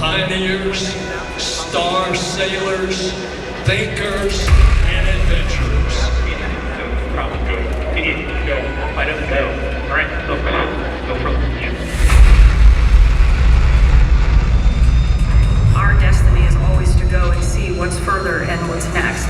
pioneers, star sailors, thinkers, and adventurers. Probably good. Go. I don't know. All right, go from you. Our destiny is always to go and see what's further and what's next.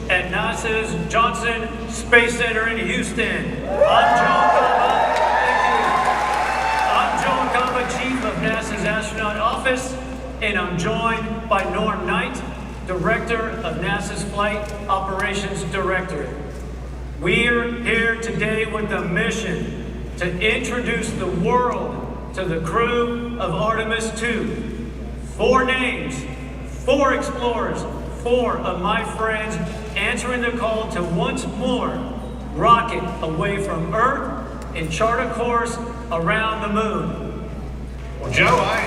At NASA's Johnson Space Center in Houston. I'm Joe Acamba, Chief of NASA's Astronaut Office, and I'm joined by Norm Knight, Director of NASA's Flight Operations Directorate. We're here today with a mission to introduce the world to the crew of Artemis II. 4 names, 4 explorers, 4 of my friends answering the call to once more rocket away from Earth and chart a course around the moon. Well, Joe, I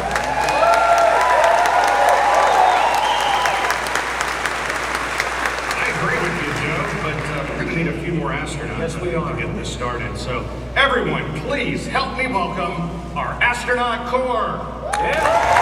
agree with you, Joe, but we're going to need a few more astronauts Yes, we are. to get this started. So, everyone, please help me welcome our astronaut corps. Yeah.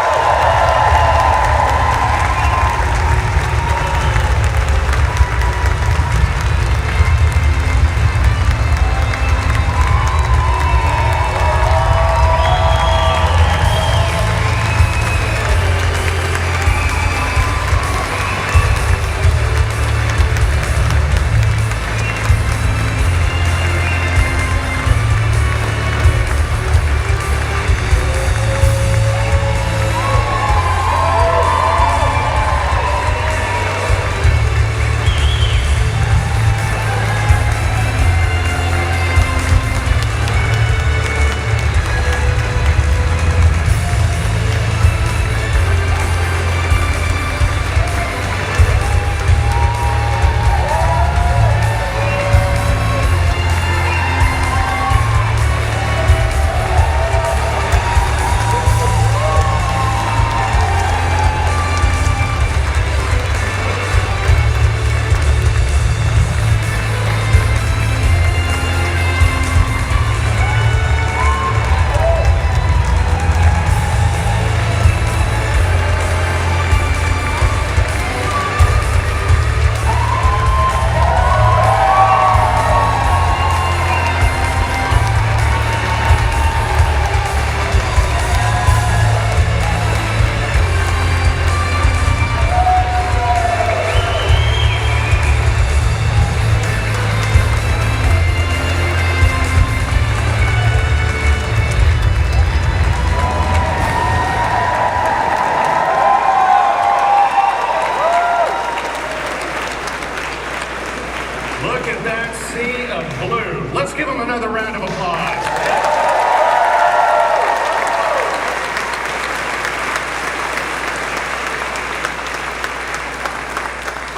Look at that sea of blue. Let's give them another round of applause.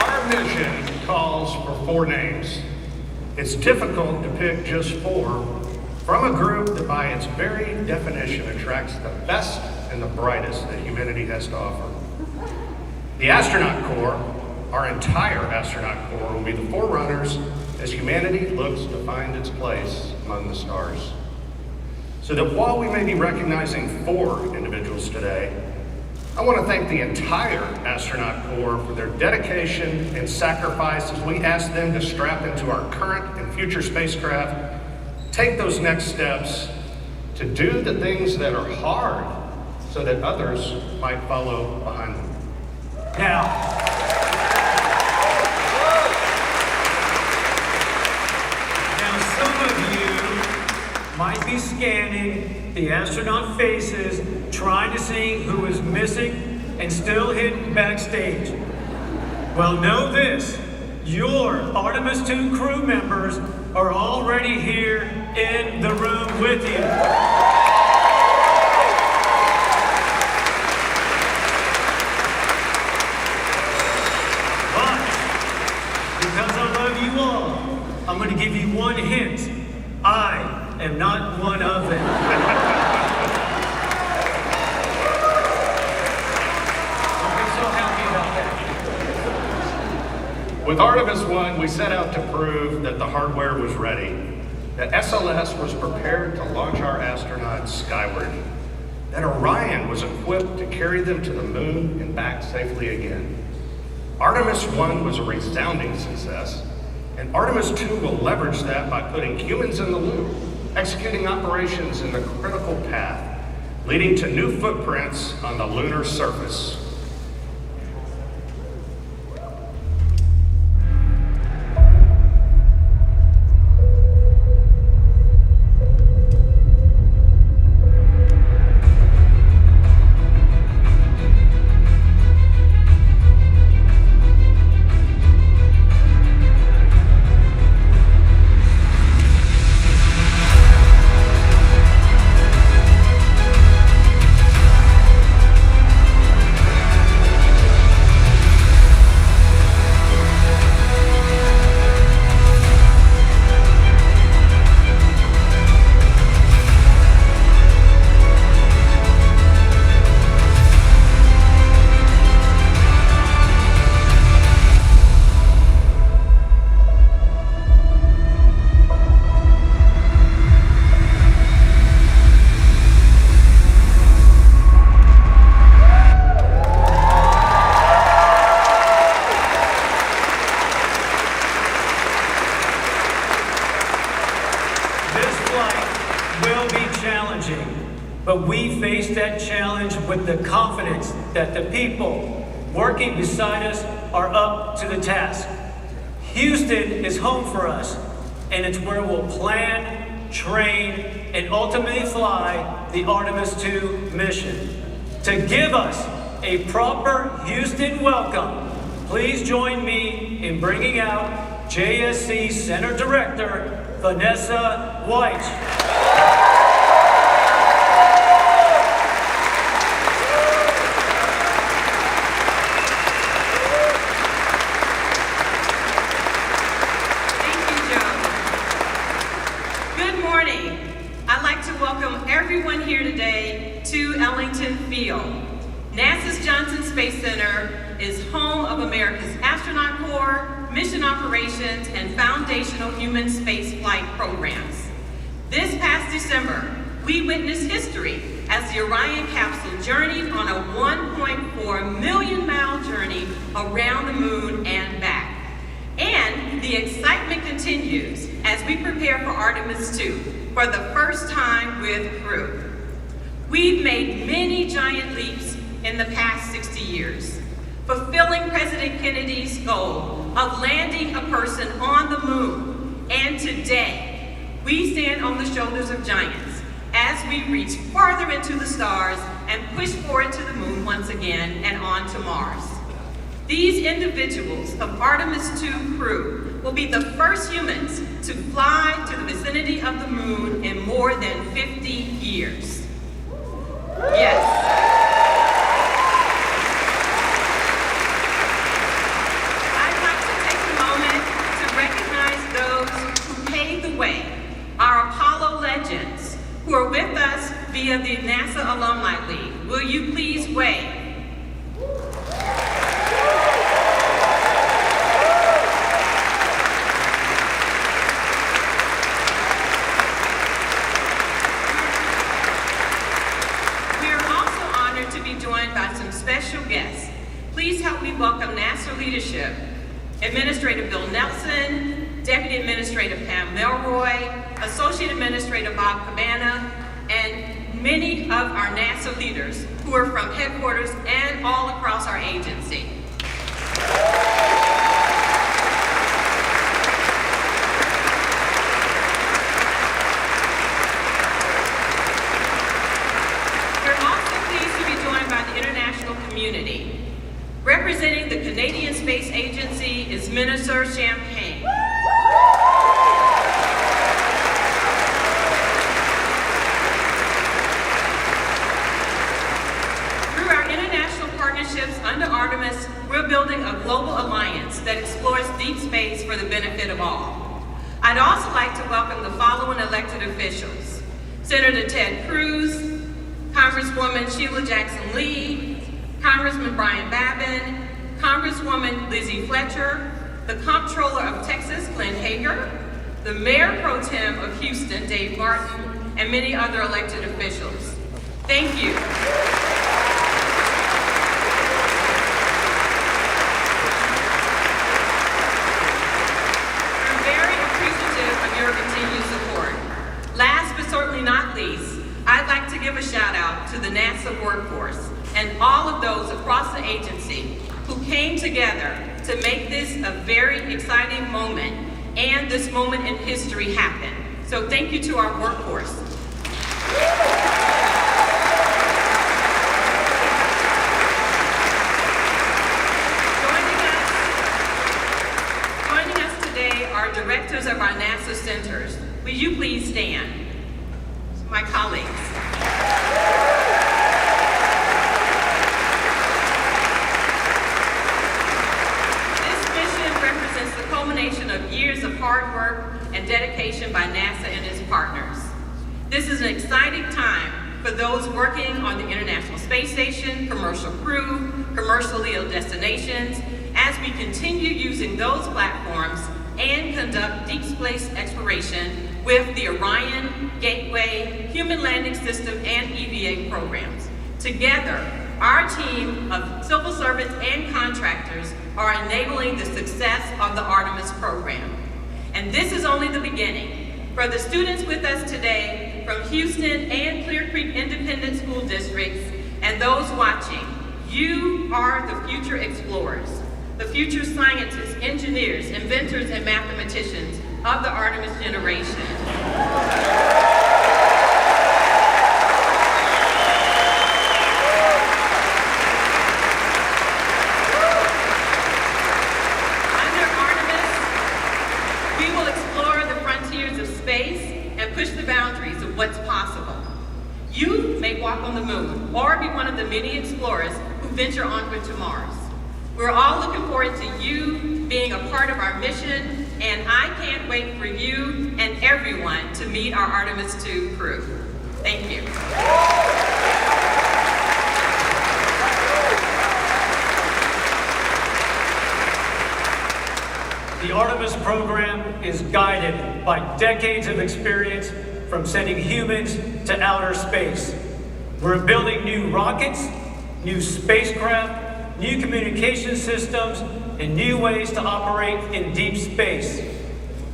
Our mission calls for 4 names. It's difficult to pick just 4 from a group that by its very definition attracts the best and the brightest that humanity has to offer. The Astronaut Corps, our entire astronaut corps, will be the forerunners as humanity looks to find its place among the stars. So that while we may be recognizing 4 individuals today, I want to thank the entire astronaut corps for their dedication and sacrifice as we ask them to strap into our current and future spacecraft, take those next steps to do the things that are hard so that others might follow behind them. Now, some of you might be scanning the astronaut faces, trying to see who is missing and still hidden backstage. Well, know this, your Artemis II crew members are already here in the room with you. But because I love you all, I'm going to give you one hint. I am not one of them. I'm so happy about that. With Artemis I, we set out to prove that the hardware was ready, that SLS was prepared to launch our astronauts skyward, that Orion was equipped to carry them to the moon and back safely again. Artemis I was a resounding success, and Artemis II will leverage that by putting humans in the loop, executing operations in the critical path, leading to new footprints on the lunar surface. But we face that challenge with the confidence that the people working beside us are up to the task. Houston is home for us, and it's where we'll plan, train, and ultimately fly the Artemis II mission. To give us a proper Houston welcome, please join me in bringing out JSC Center Director, Vanessa White. NASA's Johnson Space Center is home of America's Astronaut Corps, mission operations, and foundational human spaceflight programs. This past December, we witnessed history as the Orion capsule journeyed on a 1.4 million mile journey around the moon and back. And the excitement continues as we prepare for Artemis II for the first time with crew. We've made many giant leaps in the past 60 years, fulfilling President Kennedy's goal of landing a person on the moon. And today, we stand on the shoulders of giants as we reach farther into the stars and push forward to the moon once again and on to Mars. These individuals of Artemis II crew will be the first humans to fly to the vicinity of the moon in more than 50 years. Yes. I'd like to take a moment to recognize those who paved the way, our Apollo legends, who are with us via the NASA Alumni League. Will you please wave? Guests. Please help me welcome NASA leadership, Administrator Bill Nelson, Deputy Administrator Pam Melroy, Associate Administrator Bob Cabana, and many of our NASA leaders who are from headquarters and all across our agency. Community. Representing the Canadian Space Agency is Minister Champagne. Through our international partnerships under Artemis, we're building a global alliance that explores deep space for the benefit of all. I'd also like to welcome the following elected officials: Senator Ted Cruz, Congresswoman Sheila Jackson-Lee, Congressman Brian Babin, Congresswoman Lizzie Fletcher, the Comptroller of Texas, Glenn Hager, the Mayor Pro Tem of Houston, Dave Martin, and many other elected officials. Thank you. We're very appreciative of your continued support. Last but certainly not least, I'd like to give a shout out to the NASA workforce and all of those across the agency who came together to make this a very exciting moment and this moment in history happen. So thank you to our workforce. Joining us today are directors of our NASA centers. Will you please stand? My colleagues. Of years of hard work and dedication by NASA and its partners. This is an exciting time for those working on the International Space Station, commercial crew, commercial LEO destinations, as we continue using those platforms and conduct deep space exploration with the Orion, Gateway, Human Landing System, and EVA programs. Together, our team of civil servants and contractors are enabling the success of the Artemis program. And this is only the beginning. For the students with us today from Houston and Clear Creek Independent School Districts and those watching, you are the future explorers, the future scientists, engineers, inventors, and mathematicians of the Artemis generation. Push the boundaries of what's possible. You may walk on the moon or be one of the many explorers who venture onward to Mars. We're all looking forward to you being a part of our mission, and I can't wait for you and everyone to meet our Artemis II crew. Thank you. The Artemis program is guided by decades of experience from sending humans to outer space. We're building new rockets, new spacecraft, new communication systems, and new ways to operate in deep space.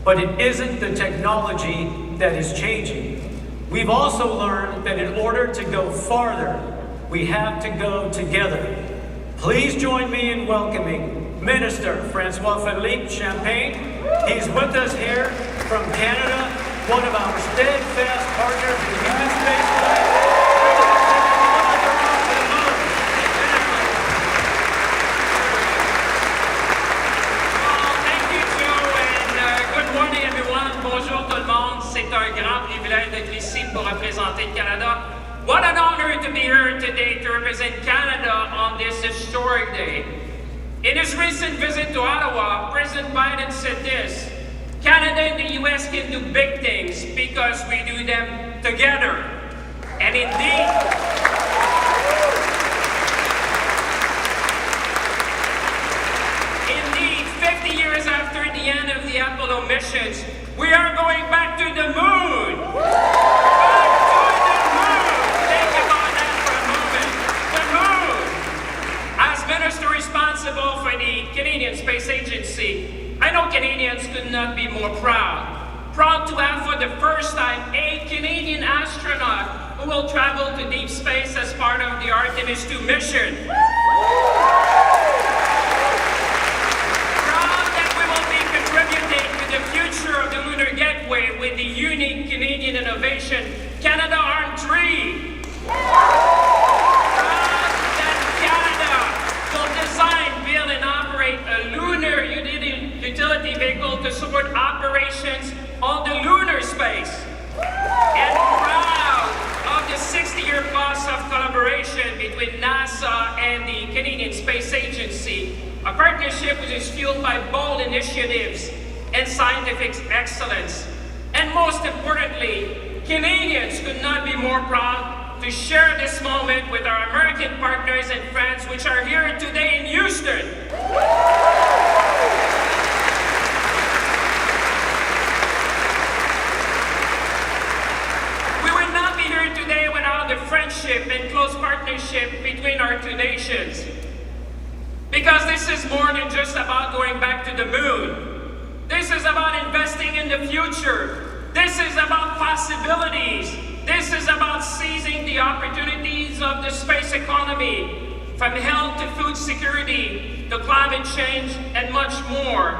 But it isn't the technology that is changing. We've also learned that in order to go farther, we have to go together. Please join me in welcoming Minister Francois-Philippe Champagne. He's with us here from Canada, one of our steadfast partners in human spaceflight. Thank you, Joe, and good morning, everyone. Bonjour tout le monde. C'est un grand privilège d'être ici pour représenter le Canada. What an honor to be here today to represent Canada on this historic day. In his recent visit to Ottawa, President Biden said this: Canada and the US can do big things because we do them together. And indeed, 50 years after the end of the Apollo missions, we are going back to the moon. Minister responsible for the Canadian Space Agency, I know Canadians could not be more proud. Proud to have for the first time a Canadian astronaut who will travel to deep space as part of the Artemis II mission. Proud that we will be contributing to the future of the Lunar Gateway with the unique Canadian innovation, Canadarm3. Design, build, and operate a lunar utility vehicle to support operations on the lunar space. And proud of the 60-year plus of collaboration between NASA and the Canadian Space Agency, a partnership which is fueled by bold initiatives and scientific excellence. And most importantly, Canadians could not be more proud to share this moment with our American partners and friends which are here today in Houston. We would not be here today without the friendship and close partnership between our two nations. Because this is more than just about going back to the moon. This is about investing in the future. This is about possibilities. This is about seizing the opportunities of the space economy, from health to food security, to climate change, and much more.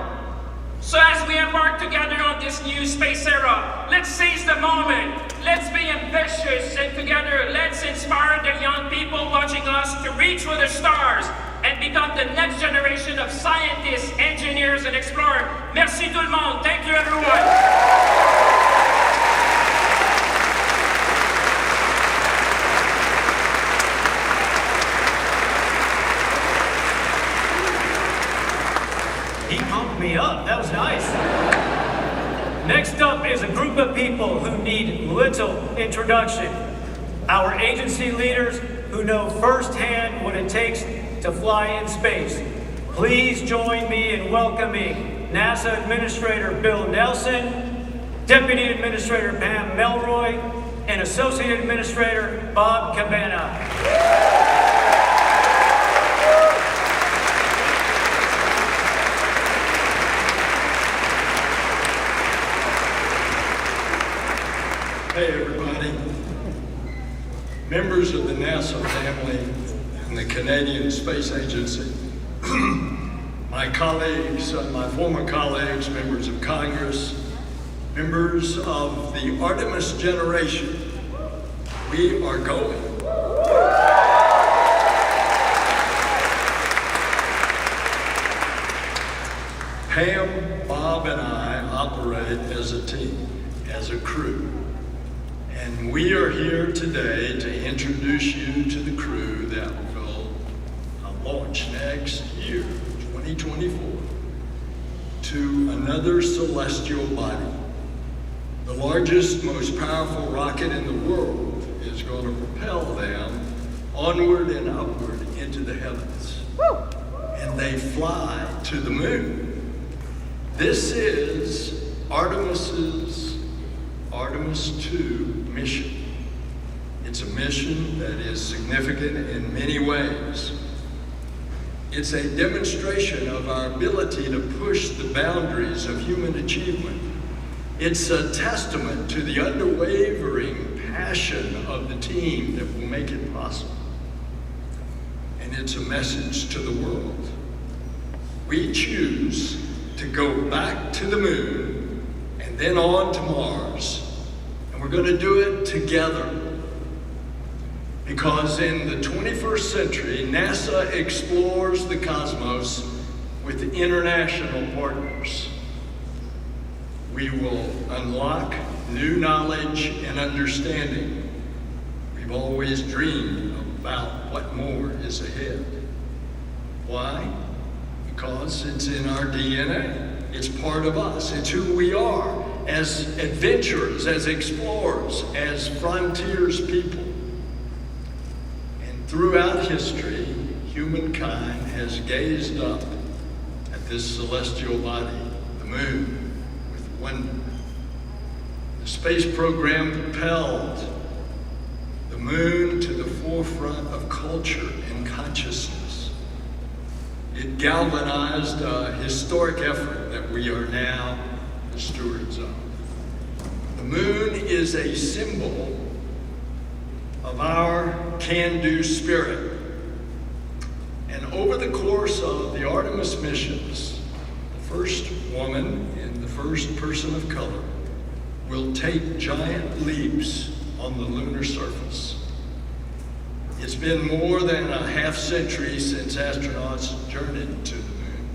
So as we embark together on this new space era, let's seize the moment. Let's be ambitious, and together let's inspire the young people watching us to reach for the stars and become the next generation of scientists, engineers, and explorers. Merci tout le monde. Thank you, everyone. He pumped me up. That was nice. Next up is a group of people who need little introduction. Our agency leaders who know firsthand what it takes to fly in space. Please join me in welcoming NASA Administrator Bill Nelson, Deputy Administrator Pam Melroy, and Associate Administrator Bob Cabana. Hey everybody, members of the NASA family and the Canadian Space Agency, my colleagues, my former colleagues, members of Congress, members of the Artemis generation, we are going. Pam, Bob, and I operate as a team, as a crew. And we are here today to introduce you to the crew that will launch next year, 2024, to another celestial body. The largest, most powerful rocket in the world is going to propel them onward and upward into the heavens. And they fly to the moon. This is Artemis II mission. It's a mission that is significant in many ways. It's a demonstration of our ability to push the boundaries of human achievement. It's a testament to the unwavering passion of the team that will make it possible. And it's a message to the world. We choose to go back to the moon and then on to Mars. We're going to do it together because in the 21st century, NASA explores the cosmos with international partners. We will unlock new knowledge and understanding. We've always dreamed about what more is ahead. Why? Because it's in our DNA. It's part of us. It's who we are. As adventurers, as explorers, as frontiers people. And throughout history, humankind has gazed up at this celestial body, the moon, with wonder. The space program propelled the moon to the forefront of culture and consciousness. It galvanized a historic effort that we are now the stewards of. The moon is a symbol of our can-do spirit. And over the course of the Artemis missions, the first woman and the first person of color will take giant leaps on the lunar surface. It's been more than a half century since astronauts journeyed to the moon.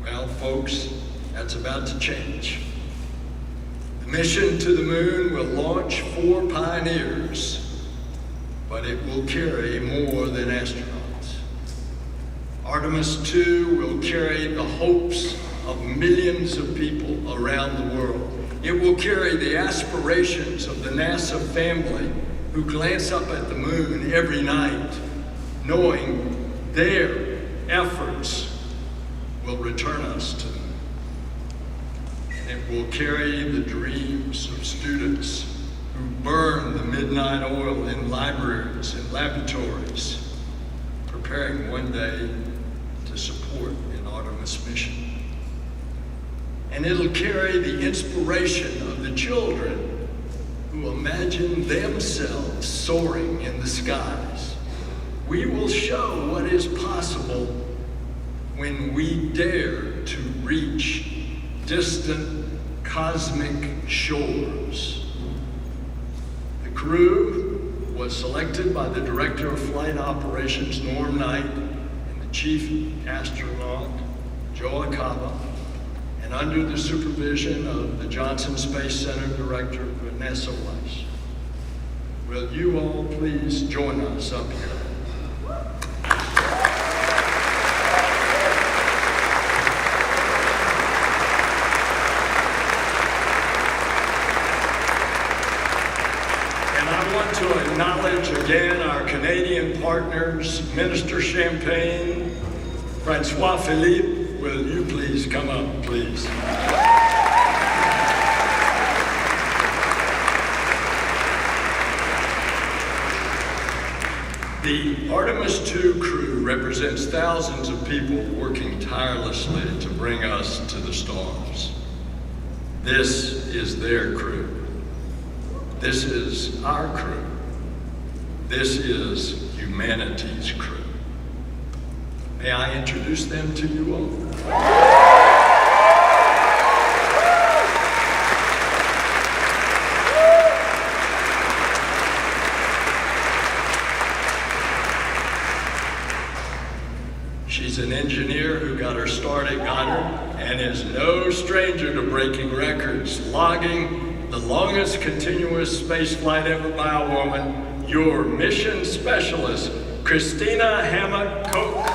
Well, folks, that's about to change. The mission to the moon will launch 4 pioneers, but it will carry more than astronauts. Our Artemis II will carry the hopes of millions of people around the world. It will carry the aspirations of the NASA family who glance up at the moon every night, knowing their efforts will return us to the moon. And it will carry the dreams of students who burn the midnight oil in libraries and laboratories, preparing one day to support an Artemis mission. And it'll carry the inspiration of the children who imagine themselves soaring in the skies. We will show what is possible when we dare to reach distant cosmic shores. The crew was selected by the Director of Flight Operations, Norm Knight, and the Chief Astronaut, Joe Acaba, and under the supervision of the Johnson Space Center Director, Vanessa Weiss. Will you all please join us up here? And I want to acknowledge again our Canadian partners, Minister Champagne, Francois Philippe. Will you please come up, please? The Artemis II crew represents thousands of people working tirelessly to bring us to the stars. This is their crew. This is our crew. This is humanity's crew. May I introduce them to you all? She's an engineer who got her start at Goddard and is no stranger to breaking records, logging the longest continuous space flight ever by a woman, your mission specialist, Christina Hammock-Koch.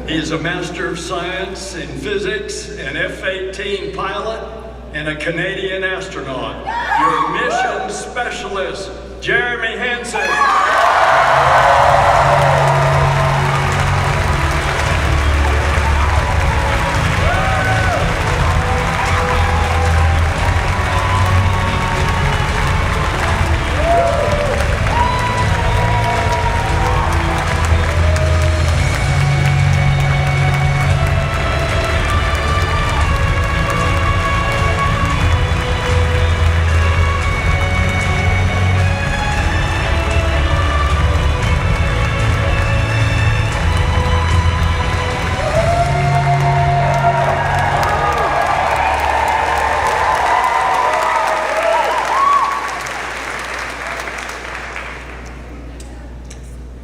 He's a Master of Science in Physics, an F-18 pilot, and a Canadian astronaut. Your mission specialist, Jeremy Hansen.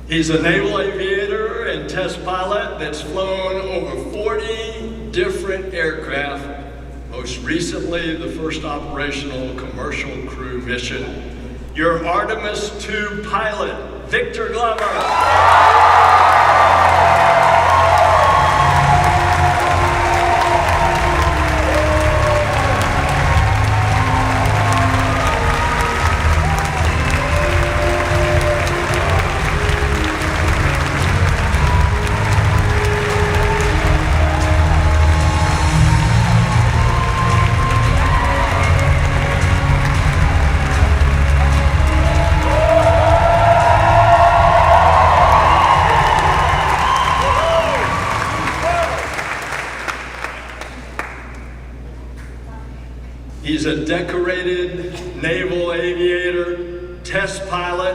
He's a naval aviator and test pilot that's flown over 40 different aircraft, most recently the first operational commercial crew mission. Your Artemis II pilot, Victor Glover. He's a decorated naval aviator, test pilot,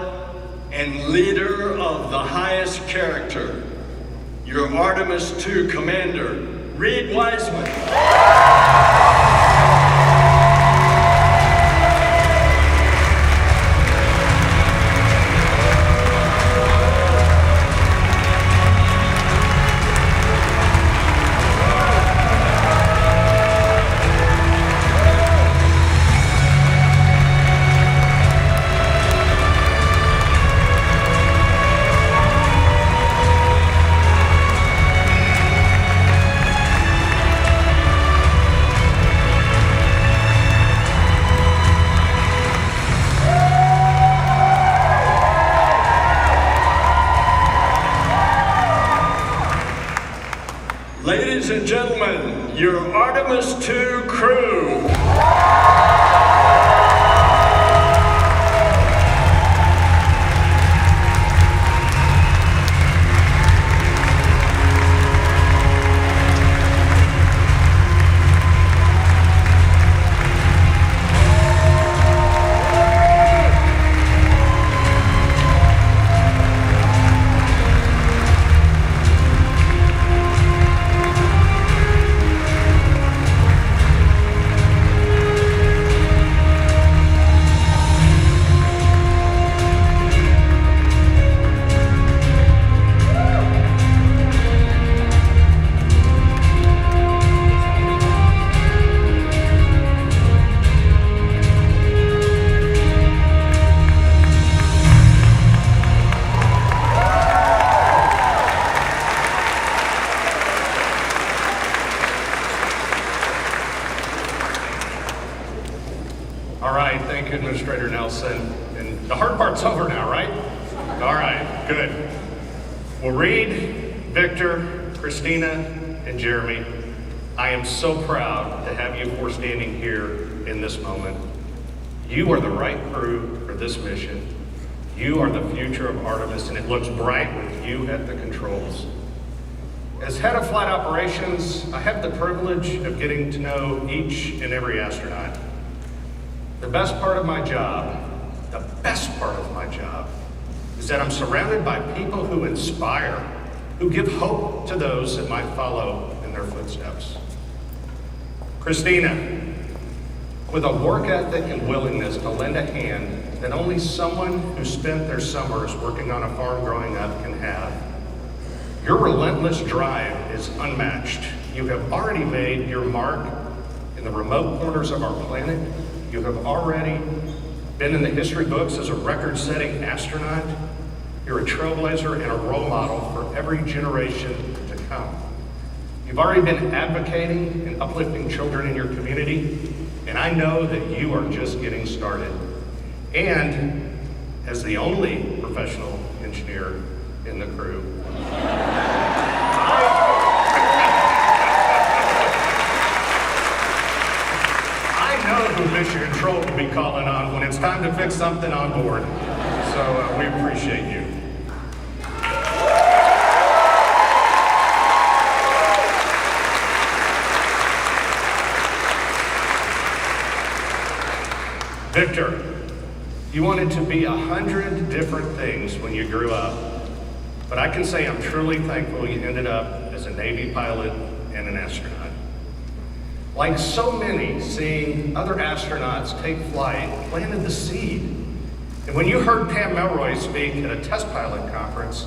and leader of the highest character. Your Artemis II commander, Reed Wiseman. Ladies and gentlemen, your Artemis II crew. All right, thank you, Administrator Nelson. And the hard part's over now, right? All right, good. Well, Reed, Victor, Christina, and Jeremy, I am so proud to have you four standing here in this moment. You are the right crew for this mission. You are the future of Artemis, and it looks bright with you at the controls. As head of flight operations, I have the privilege of getting to know each and every astronaut. The best part of my job is that I'm surrounded by people who inspire, who give hope to those that might follow in their footsteps. Christina, with a work ethic and willingness to lend a hand that only someone who spent their summers working on a farm growing up can have, your relentless drive is unmatched. You have already made your mark in the remote corners of our planet. You have already been in the history books as a record-setting astronaut. You're a trailblazer and a role model for every generation to come. You've already been advocating and uplifting children in your community, and I know that you are just getting started. And as the only professional engineer in the crew, who Mission Control will be calling on when it's time to fix something on board. So we appreciate you. Victor, you wanted to be 100 different things when you grew up, but I can say I'm truly thankful you ended up as a Navy pilot and an astronaut. Like so many, seeing other astronauts take flight planted the seed. And when you heard Pam Melroy speak at a test pilot conference,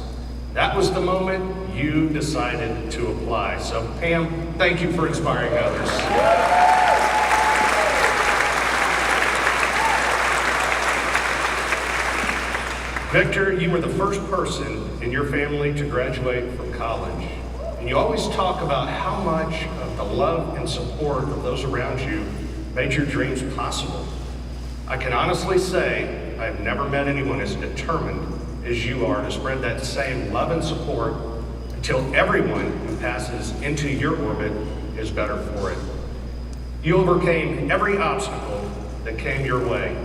that was the moment you decided to apply. So Pam, thank you for inspiring others. Victor, you were the first person in your family to graduate from college. And you always talk about how much of the love and support of those around you made your dreams possible. I can honestly say I've never met anyone as determined as you are to spread that same love and support until everyone who passes into your orbit is better for it. You overcame every obstacle that came your way.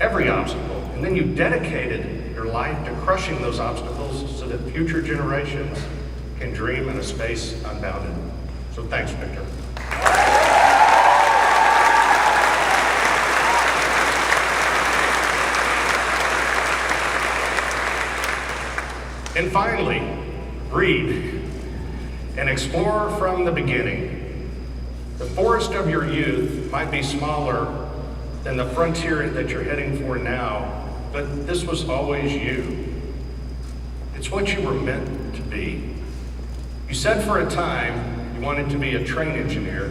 Every obstacle. And then you dedicated your life to crushing those obstacles so that future generations can dream in a space unbounded. So thanks, Victor. And finally, read and explore from the beginning. The forest of your youth might be smaller than the frontier that you're heading for now, but this was always you. It's what you were meant to be. You said for a time you wanted to be a train engineer,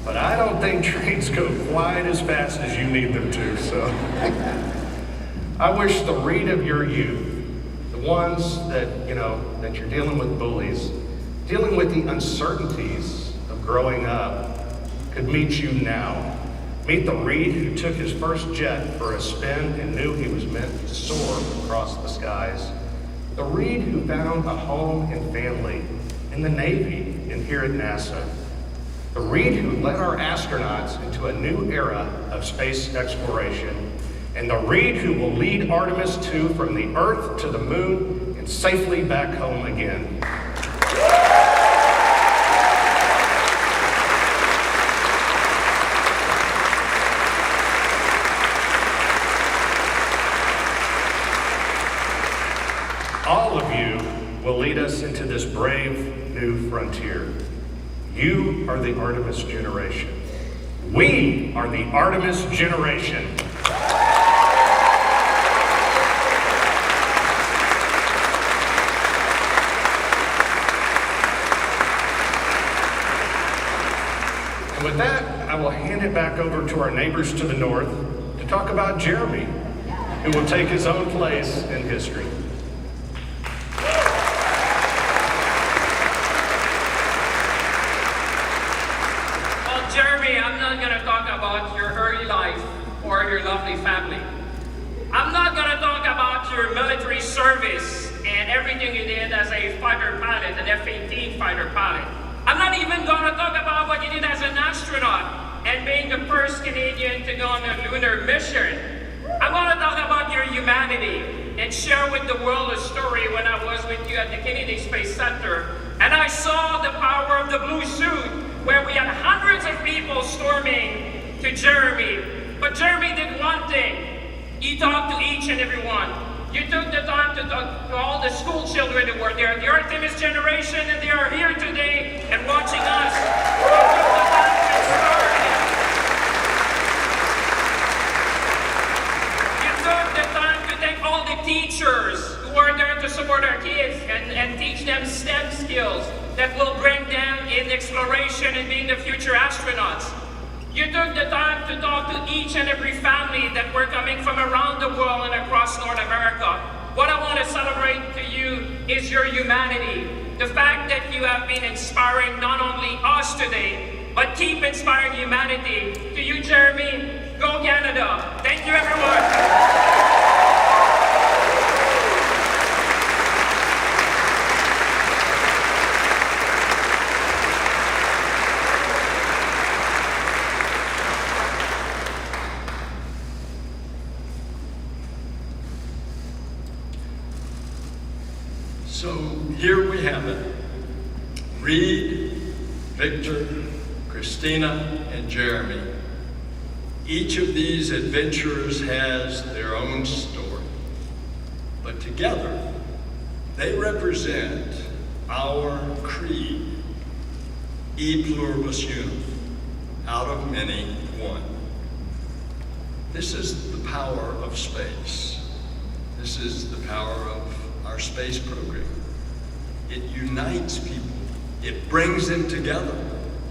but I don't think trains go quite as fast as you need them to, so. I wish the Reed of your youth, the ones that, that you're dealing with bullies, dealing with the uncertainties of growing up, could meet you now. Meet the Reed who took his first jet for a spin and knew he was meant to soar across the skies. The Reed who found a home and family in the Navy and here at NASA. The Reed who led our astronauts into a new era of space exploration. And the Reed who will lead Artemis II from the Earth to the Moon and safely back home again. All of you will lead us into this brave new frontier. You are the Artemis generation. We are the Artemis generation. And with that, I will hand it back over to our neighbors to the north to talk about Jeremy, who will take his own place in history. Jeremy, I'm not going to talk about your early life or your lovely family. I'm not going to talk about your military service and everything you did as a fighter pilot, an F-18 fighter pilot. I'm not even going to talk about what you did as an astronaut and being the first Canadian to go on a lunar mission. I'm going to talk about your humanity and share with the world a story when I was with you at the Kennedy Space Center and I saw the power of the blue suit, where we had hundreds of people storming to Jeremy. But Jeremy did one thing. He talked to each and every one. You took the time to talk to all the school children who were there, the Artemis generation, and they are here today and watching us. You took the time to thank all the teachers who are there to support our kids and teach them STEM skills that will bring them in exploration and being the future astronauts. You took the time to talk to each and every family that were coming from around the world and across North America. What I want to celebrate to you is your humanity. The fact that you have been inspiring not only us today, but keep inspiring humanity. To you, Jeremy, go Canada. Thank you, everyone. So here we have it. Reed, Victor, Christina, and Jeremy. Each of these adventurers has their own story. But together, they represent our creed, E pluribus unum, out of many, one. This is the power of space. This is the power of our space program. It unites people. It brings them together.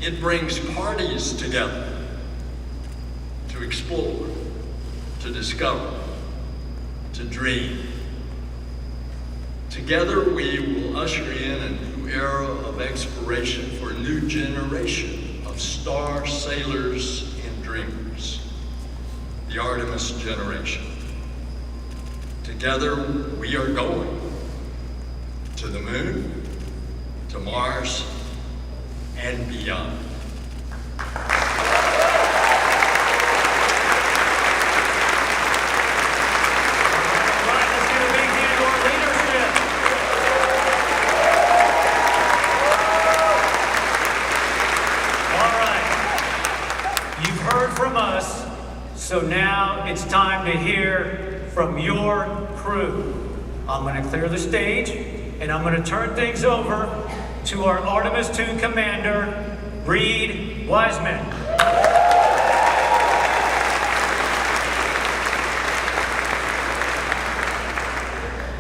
It brings parties together to explore, to discover, to dream. Together we will usher in a new era of exploration for a new generation of star sailors and dreamers, the Artemis generation. Together we are going to the moon, to Mars, and beyond. So now it's time to hear from your crew. I'm going to clear the stage, and I'm going to turn things over to our Artemis II Commander, Reed Wiseman.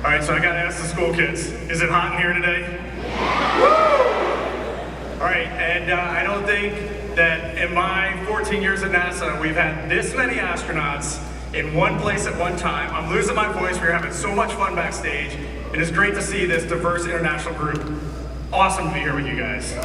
All right, so I gotta ask the school kids, is it hot in here today? Woo! All right, and I don't think that in my 14 years at NASA, we've had this many astronauts in one place at one time. I'm losing my voice, we're having so much fun backstage. It is great to see this diverse international group. Awesome to be here with you guys. I'm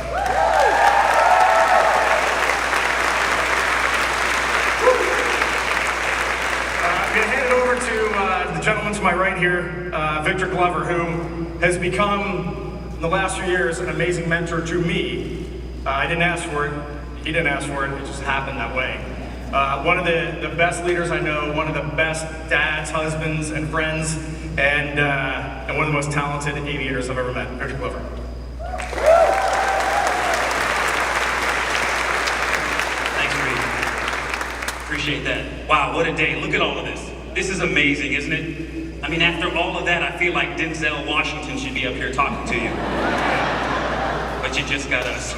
gonna hand it over to the gentleman to my right here, Victor Glover, who has become, in the last few years, an amazing mentor to me. I didn't ask for it, he didn't ask for it, it just happened that way. One of the best leaders I know, one of the best dads, husbands, and friends, and one of the most talented aviators I've ever met, Victor Glover. Thanks, Reed. Appreciate that. Wow, what a day. Look at all of this. This is amazing, isn't it? I mean, after all of that, I feel like Denzel Washington should be up here talking to you. But you just got us.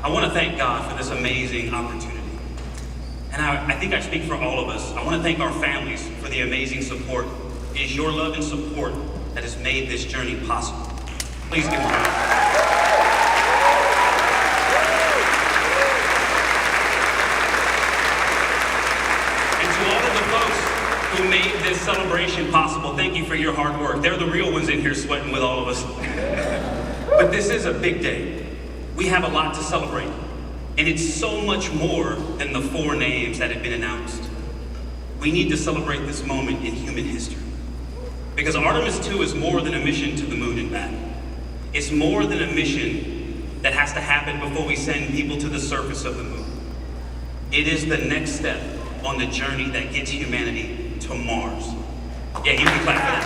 I want to thank God for this amazing opportunity. And I think I speak for all of us. I want to thank our families for the amazing support. It is your love and support that has made this journey possible. Please give them a round. Who made this celebration possible. Thank you for your hard work. They're the real ones in here sweating with all of us. But this is a big day. We have a lot to celebrate. And it's so much more than the 4 names that have been announced. We need to celebrate this moment in human history. Because Artemis II is more than a mission to the moon and back. It's more than a mission that has to happen before we send people to the surface of the moon. It is the next step on the journey that gets humanity to Mars. Yeah, you can clap for that.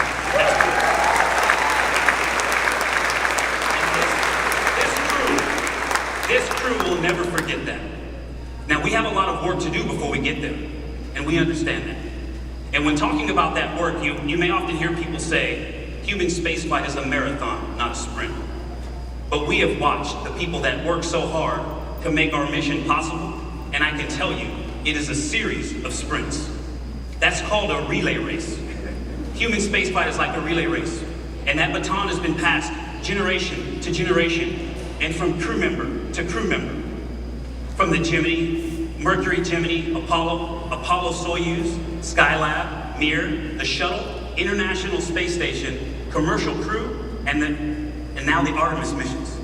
This crew will never forget that. Now, we have a lot of work to do before we get there, and we understand that. And when talking about that work, you may often hear people say, human spaceflight is a marathon, not a sprint. But we have watched the people that work so hard to make our mission possible, and I can tell you, it is a series of sprints. That's called a relay race. Human spaceflight is like a relay race, and that baton has been passed generation to generation, and from crew member to crew member. From the Gemini, Mercury, Gemini, Apollo, Soyuz, Skylab, Mir, the Shuttle, International Space Station, commercial crew, and now the Artemis missions.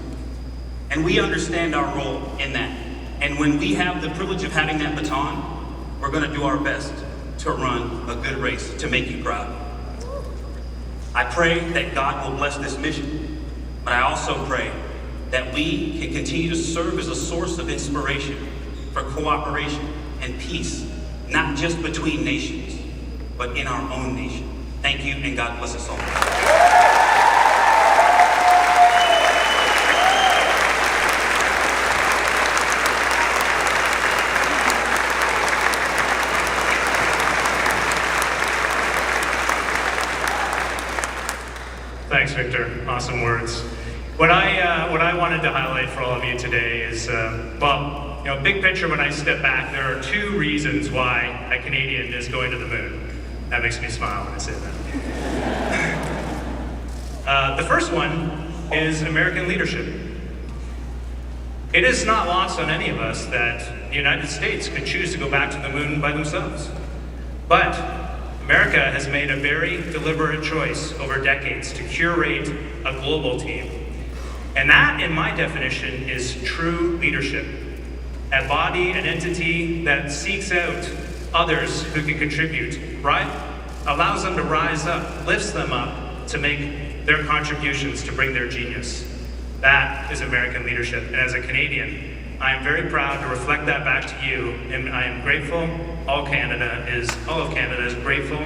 And we understand our role in that. And when we have the privilege of having that baton, we're going to do our best to run a good race to make you proud. I pray that God will bless this mission, but I also pray that we can continue to serve as a source of inspiration for cooperation and peace, not just between nations, but in our own nation. Thank you, and God bless us all. Thanks, Victor. Awesome words. What I wanted to highlight for all of you today is, big picture, when I step back, there are 2 reasons why a Canadian is going to the moon. That makes me smile when I say that. The first one is American leadership. It is not lost on any of us that the United States could choose to go back to the moon by themselves. But America has made a very deliberate choice over decades to curate a global team. And that, in my definition, is true leadership. A body, an entity that seeks out others who can contribute, right? Allows them to rise up, lifts them up to make their contributions, to bring their genius. That is American leadership. And as a Canadian, I am very proud to reflect that back to you, and I am grateful. All of Canada is grateful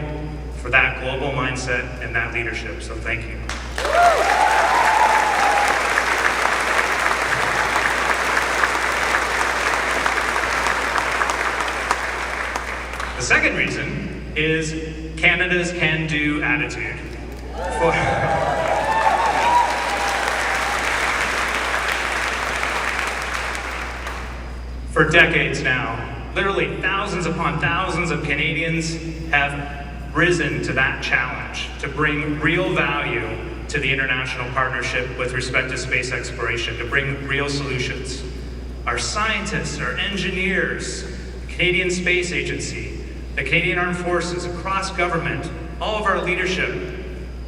for that global mindset and that leadership. So thank you. The second reason is Canada's can-do attitude. For decades now, literally thousands upon thousands of Canadians have risen to that challenge to bring real value to the international partnership with respect to space exploration, to bring real solutions. Our scientists, our engineers, the Canadian Space Agency, the Canadian Armed Forces, across government, all of our leadership,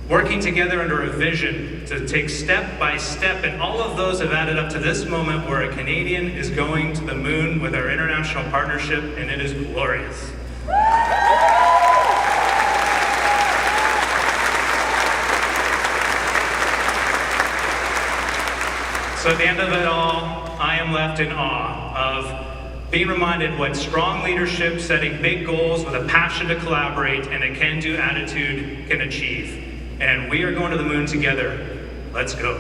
working together under a vision to take step by step, and all of those have added up to this moment where a Canadian is going to the moon with our international partnership, and it is glorious. So at the end of it all, I am left in awe of being reminded what strong leadership, setting big goals with a passion to collaborate and a can-do attitude can achieve. And we are going to the moon together. Let's go.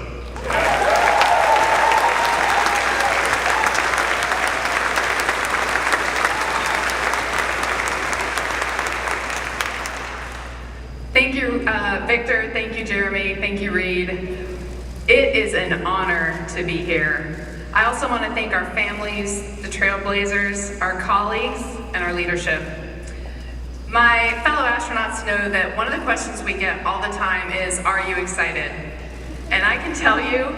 Thank you, Victor. Thank you, Jeremy. Thank you, Reed. It is an honor to be here. I also want to thank our families, the Trailblazers, our colleagues, and our leadership. My fellow astronauts know that one of the questions we get all the time is, are you excited? And I can tell you,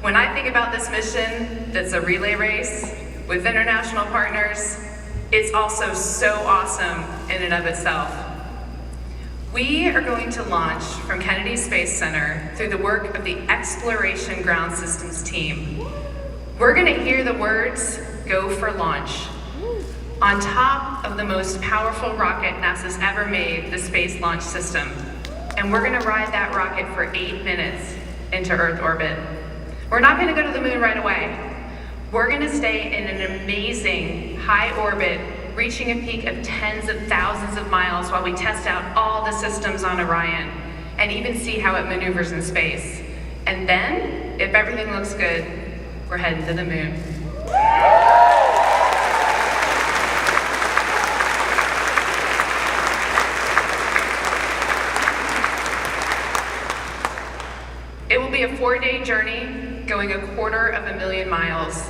when I think about this mission that's a relay race with international partners, it's also so awesome in and of itself. We are going to launch from Kennedy Space Center through the work of the Exploration Ground Systems team. We're going to hear the words, "Go for launch," on top of the most powerful rocket NASA's ever made, the Space Launch System. And we're going to ride that rocket for 8 minutes into Earth orbit. We're not going to go to the moon right away. We're going to stay in an amazing high orbit, reaching a peak of tens of thousands of miles while we test out all the systems on Orion and even see how it maneuvers in space. And then, if everything looks good, we're heading to the moon. It will be a 4-day journey, going 250,000 miles,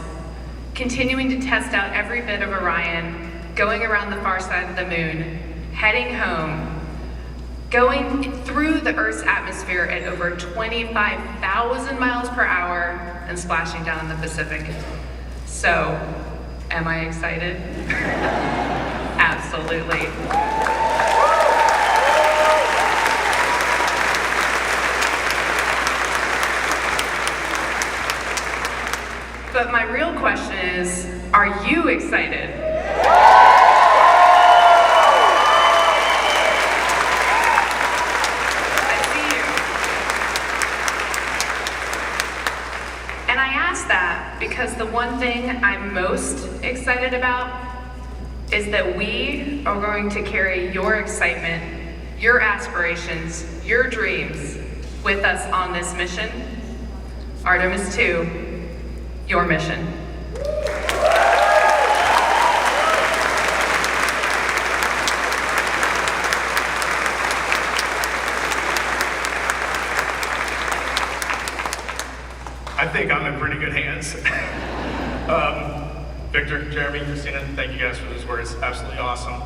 continuing to test out every bit of Orion, going around the far side of the moon, heading home, going through the Earth's atmosphere at over 25,000 miles per hour and splashing down in the Pacific. So, am I excited? Absolutely. But my real question is, are you excited? I see you. And I ask that because the one thing I'm most excited about is that we are going to carry your excitement, your aspirations, your dreams with us on this mission. Artemis II, your mission. I think I'm in pretty good hands. Victor, Jeremy, Christina, thank you guys for those words. Absolutely awesome.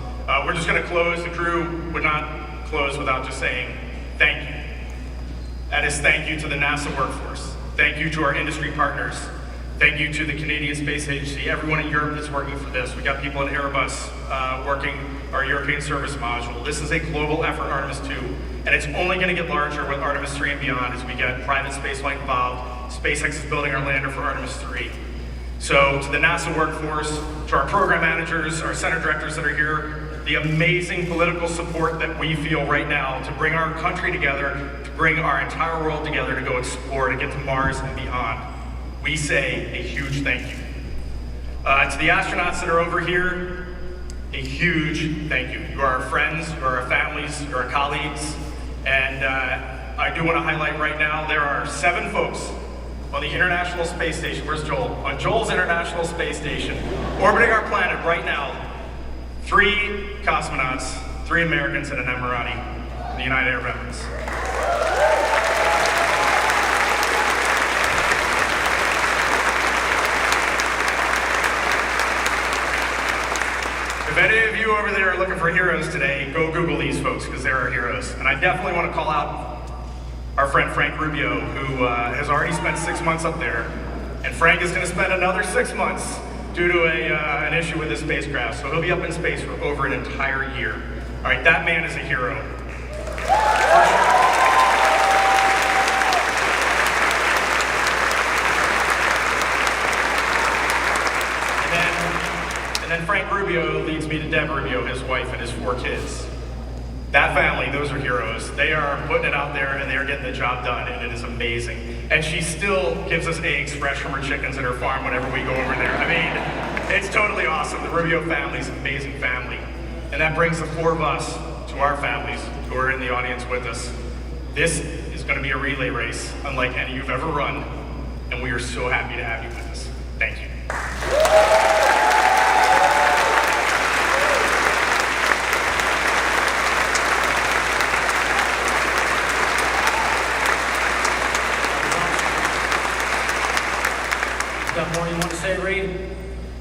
We're just going to close. The crew would not close without just saying thank you. That is thank you to the NASA workforce. Thank you to our industry partners. Thank you to the Canadian Space Agency, everyone in Europe that's working for this. We got people in Airbus working our European service module. This is a global effort, Artemis II, and it's only going to get larger with Artemis III and beyond as we get private spaceflight involved. SpaceX is building our lander for Artemis III. So to the NASA workforce, to our program managers, our center directors that are here, the amazing political support that we feel right now to bring our country together, to bring our entire world together to go explore, to get to Mars and beyond. We say a huge thank you. To the astronauts that are over here, a huge thank you. You are our friends, you are our families, you are our colleagues, and I do want to highlight right now, there are 7 folks on the International Space Station. Where's Joel? On Joel's International Space Station, orbiting our planet right now. 3 cosmonauts, 3 Americans and an Emirati, the United Arab Emirates. If any of you over there are looking for heroes today, go Google these folks, because they're our heroes. And I definitely want to call out our friend Frank Rubio, who has already spent 6 months up there. And Frank is going to spend another 6 months due to an issue with his spacecraft. So he'll be up in space for over an entire year. All right, that man is a hero. And then Frank Rubio leads me to Deb Rubio, his wife, and his 4 kids. That family, those are heroes. They are putting it out there and they are getting the job done, and it is amazing. And she still gives us eggs fresh from her chickens at her farm whenever we go over there. I mean, it's totally awesome. The Rubio family is an amazing family. And that brings the 4 of us to our families who are in the audience with us. This is going to be a relay race unlike any you've ever run, and we are so happy to have you with us. Thank you. Got more you want to say, Reed?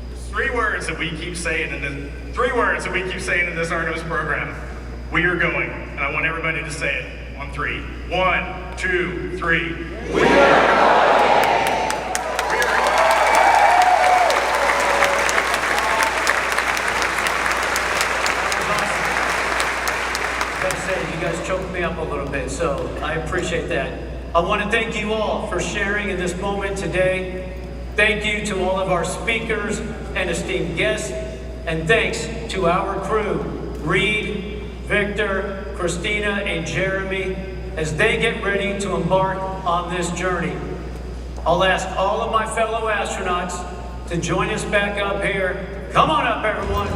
There's 3 words that we keep saying in this Artemis program. We are going, and I want everybody to say it on 3. 1, 2, 3. We are going. You guys choked me up a little bit, so I appreciate that. I want to thank you all for sharing in this moment today. Thank you to all of our speakers and esteemed guests, and thanks to our crew, Reed, Victor, Christina, and Jeremy, as they get ready to embark on this journey. I'll ask all of my fellow astronauts to join us back up here. Come on up, everyone.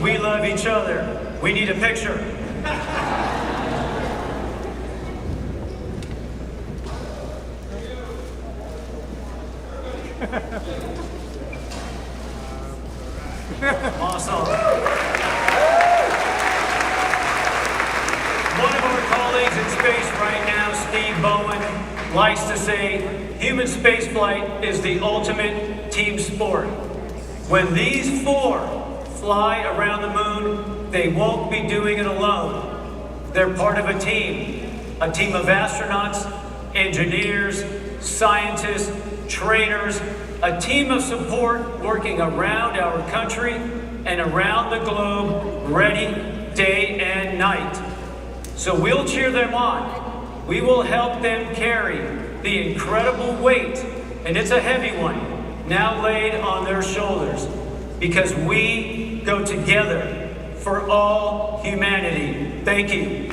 We love each other. We need a picture. Awesome. One of our colleagues in space right now, Steve Bowen, likes to say, human spaceflight is the ultimate team sport. When these four fly around the moon, they won't be doing it alone. They're part of a team of astronauts, engineers, scientists, trainers, a team of support working around our country and around the globe, ready day and night. So we'll cheer them on. We will help them carry the incredible weight, and it's a heavy one, now laid on their shoulders, because we go together for all humanity. Thank you.